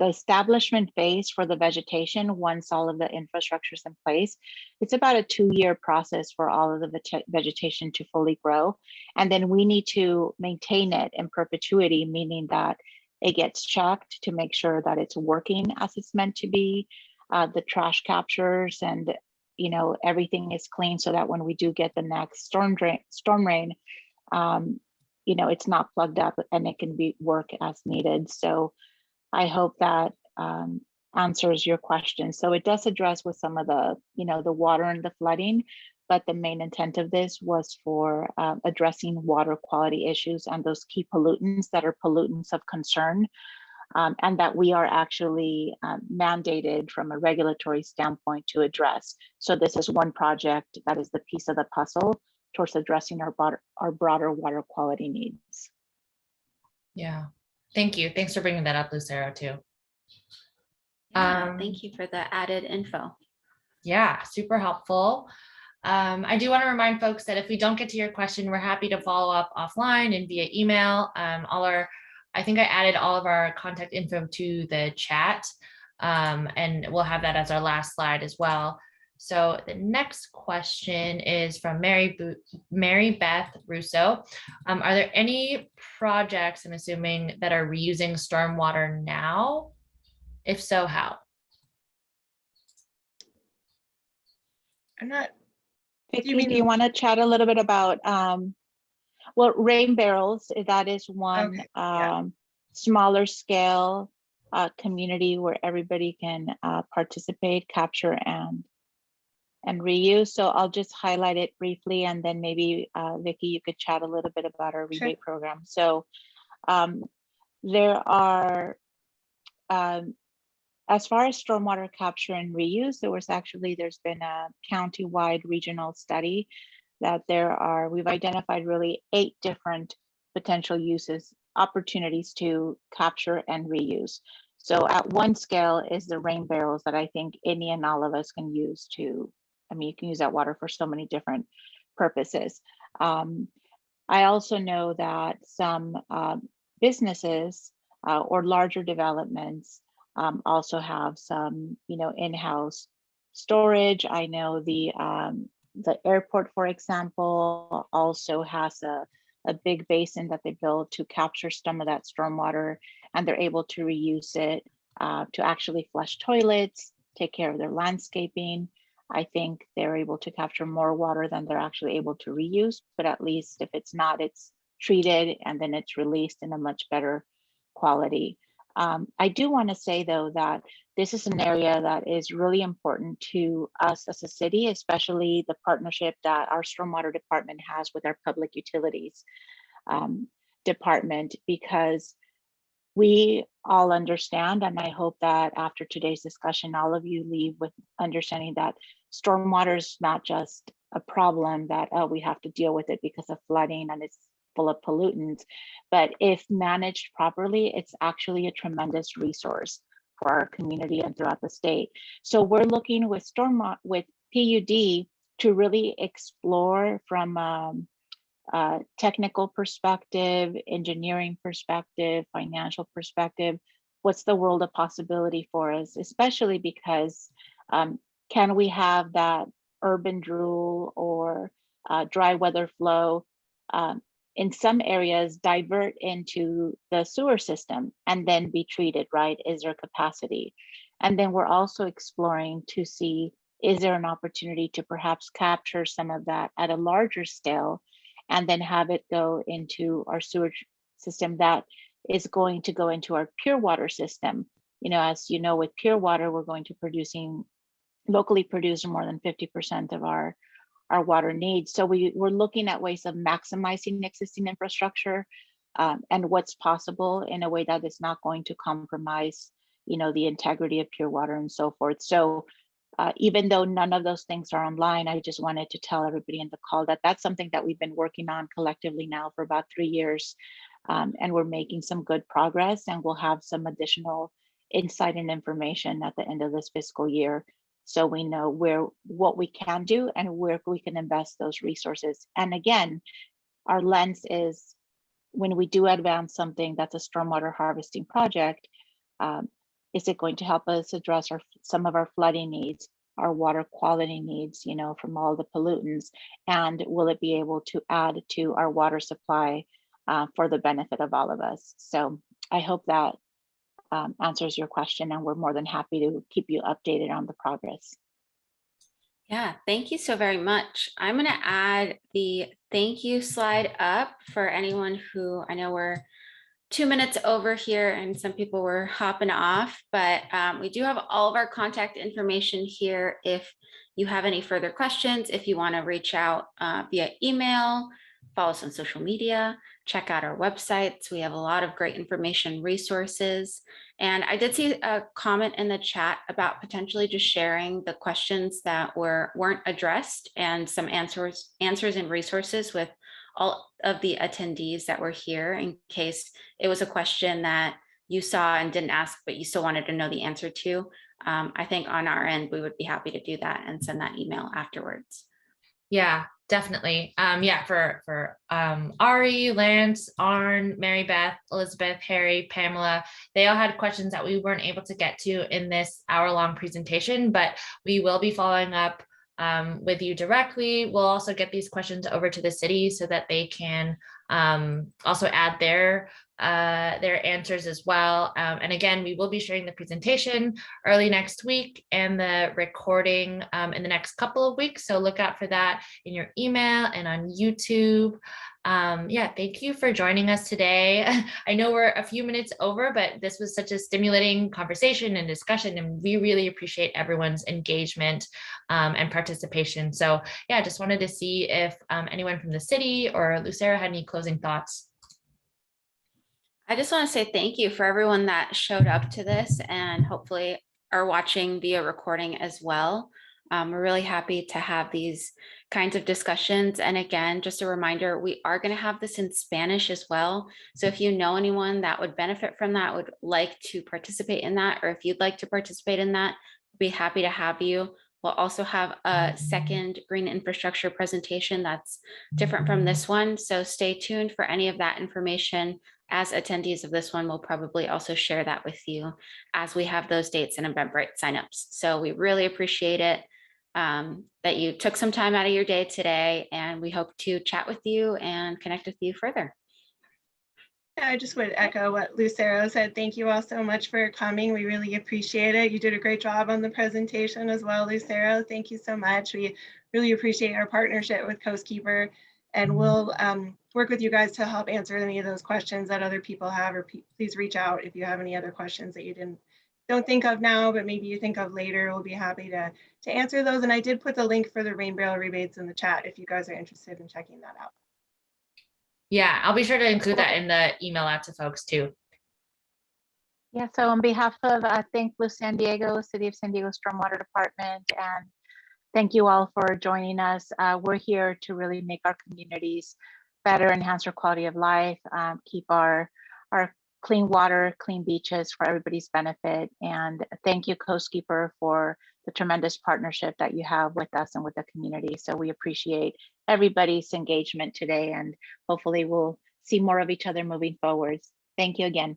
establishment phase for the vegetation, once all of the infrastructure is in place, it's about a 2-year process for all of the vegetation to fully grow. And then we need to maintain it in perpetuity, meaning that it gets checked to make sure that it's working as it's meant to be. The trash captures and everything is clean, so that when we do get the next storm rain, it's not plugged up and it can work as needed. So I hope that answers your question. So it does address with some of the, the water and the flooding, but the main intent of this was for addressing water quality issues and those key pollutants that are pollutants of concern, and that we are actually mandated from a regulatory standpoint to address. So this is one project that is the piece of the puzzle towards addressing our broader water quality needs. Yeah, thank you. Thanks for bringing that up, Lucero, too. Thank you for the added info. Yeah, super helpful. I do want to remind folks that if we don't get to your question, we're happy to follow up offline and via email. All our I think I added all of our contact info to the chat, and we'll have that as our last slide as well. So the next question is from Mary Beth Russo. Are there any projects, I'm assuming, that are reusing stormwater now? If so, how? I'm not. Vicky, mean- do you want to chat a little bit about, well, rain barrels, that is one Okay, yeah. smaller scale community where everybody can participate, capture, and reuse. So I'll just highlight it briefly, and then maybe Vicky, you could chat a little bit about our rebate program. So there are, as far as stormwater capture and reuse, there's been a county-wide regional study that we've identified really 8 different potential uses, opportunities to capture and reuse. So at one scale is the rain barrels that I think any and all of us can use you can use that water for so many different purposes. I also know that some businesses or larger developments also have some, in-house storage. I know the airport, for example, also has a big basin that they built to capture some of that stormwater, and they're able to reuse it to actually flush toilets, take care of their landscaping. I think they're able to capture more water than they're actually able to reuse, but at least if it's not, it's treated and then it's released in a much better quality. I do want to say, though, that this is an area that is really important to us as a city, especially the partnership that our stormwater department has with our public utilities department, because we all understand, and I hope that after today's discussion, all of you leave with understanding that stormwater is not just a problem that we have to deal with it because of flooding and it's full of pollutants, but if managed properly, it's actually a tremendous resource for our community and throughout the state. So we're looking with PUD to really explore from technical perspective, engineering perspective, financial perspective, what's the world of possibility for us, especially because can we have that urban drool or dry weather flow in some areas divert into the sewer system and then be treated, right? Is there capacity? And then we're also exploring to see, is there an opportunity to perhaps capture some of that at a larger scale and then have it go into our sewage system that is going to go into our pure water system. As you know, with pure water, we're going to locally produce more than 50% of our water needs. So we're looking at ways of maximizing existing infrastructure and what's possible in a way that is not going to compromise, the integrity of pure water and so forth. So even though none of those things are online, I just wanted to tell everybody in the call that that's something that we've been working on collectively now for about 3 years. And we're making some good progress, and we'll have some additional insight and information at the end of this fiscal year. So we know what we can do and where we can invest those resources. And again, our lens is when we do advance something that's a stormwater harvesting project, is it going to help us address some of our flooding needs, our water quality needs, from all the pollutants, and will it be able to add to our water supply for the benefit of all of us? So I hope that answers your question, and we're more than happy to keep you updated on the progress. Yeah, thank you so very much. I'm going to add the thank you slide up for anyone who, I know we're 2 minutes over here and some people were hopping off, but we do have all of our contact information here. If you have any further questions, if you want to reach out via email, follow us on social media, check out our websites. We have a lot of great information resources. And I did see a comment in the chat about potentially just sharing the questions that weren't addressed and some answers and resources with all of the attendees that were here, in case it was a question that you saw and didn't ask, but you still wanted to know the answer to. I think on our end, we would be happy to do that and send that email afterwards. Yeah, definitely. Yeah, for Ari, Lance, Arn, Mary Beth, Elizabeth, Harry, Pamela, they all had questions that we weren't able to get to in this hour-long presentation, but we will be following up with you directly. We'll also get these questions over to the city so that they can also add their answers as well. And again, we will be sharing the presentation early next week and the recording in the next couple of weeks. So look out for that in your email and on YouTube. Yeah, thank you for joining us today. I know we're a few minutes over, but this was such a stimulating conversation and discussion, and we really appreciate everyone's engagement and participation. So yeah, just wanted to see if anyone from the city or Lucero had any closing thoughts. I just want to say thank you for everyone that showed up to this and hopefully are watching via recording as well. We're really happy to have these kinds of discussions. And again, just a reminder, we are going to have this in Spanish as well. So if you know anyone that would benefit from that, would like to participate in that, or if you'd like to participate in that, we'd be happy to have you. We'll also have a second green infrastructure presentation that's different from this one. So stay tuned for any of that information. As attendees of this one, we'll probably also share that with you as we have those dates and Eventbrite signups. So we really appreciate it that you took some time out of your day today, and we hope to chat with you and connect with you further. I just would echo what Lucero said. Thank you all so much for coming. We really appreciate it. You did a great job on the presentation as well, Lucero. Thank you so much. We really appreciate our partnership with Coastkeeper, and we'll work with you guys to help answer any of those questions that other people have, or please reach out if you have any other questions that you don't think of now, but maybe you think of later. We'll be happy to answer those. And I did put the link for the rain barrel rebates in the chat if you guys are interested in checking that out. Yeah, I'll be sure to include that in the email out to folks too. Yeah, so on behalf of Thank Blue San Diego, City of San Diego Stormwater Department, and thank you all for joining us. We're here to really make our communities better, enhance our quality of life, keep our clean water, clean beaches for everybody's benefit. And thank you, Coastkeeper, for the tremendous partnership that you have with us and with the community. So we appreciate everybody's engagement today, and hopefully we'll see more of each other moving forward. Thank you again.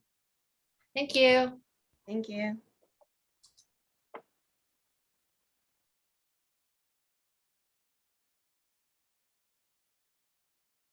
Thank you. Thank you.